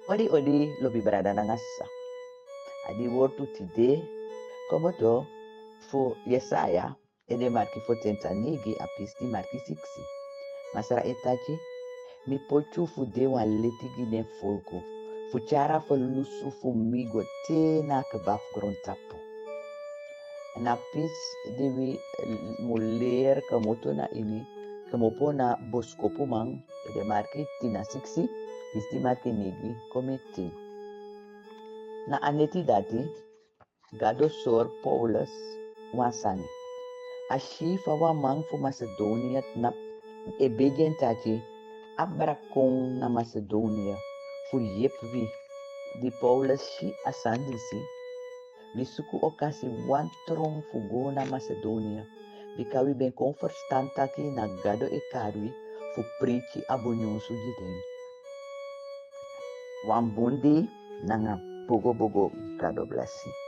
Odi odi lobi brada nangasa. Adi wortu tide komoto fu Yesaya ede marki fo tenta nigi apisti marki 6. Masara etachi mi pochu fu de wan letigi den folko. Fu chara fu lusu fu migo tena kebaf grontapo. Na pis dewi muler kamoto na ini kamopo na boskopo mang ede marki tina 6 pisti marki nigi kometi. Na aneti dati gado sor Paulus wasani. Ashi fawa mang fu Macedonia na ebegen tachi abrakong na Macedonia fu yepvi di Paulus shi asandisi lisuku okasi wantron fu go na Macedonia bikawi ben conforstantaki na gado e karwi fu prechi abonyosu jiden. Wambundi nanga bogo bogo, God bless you.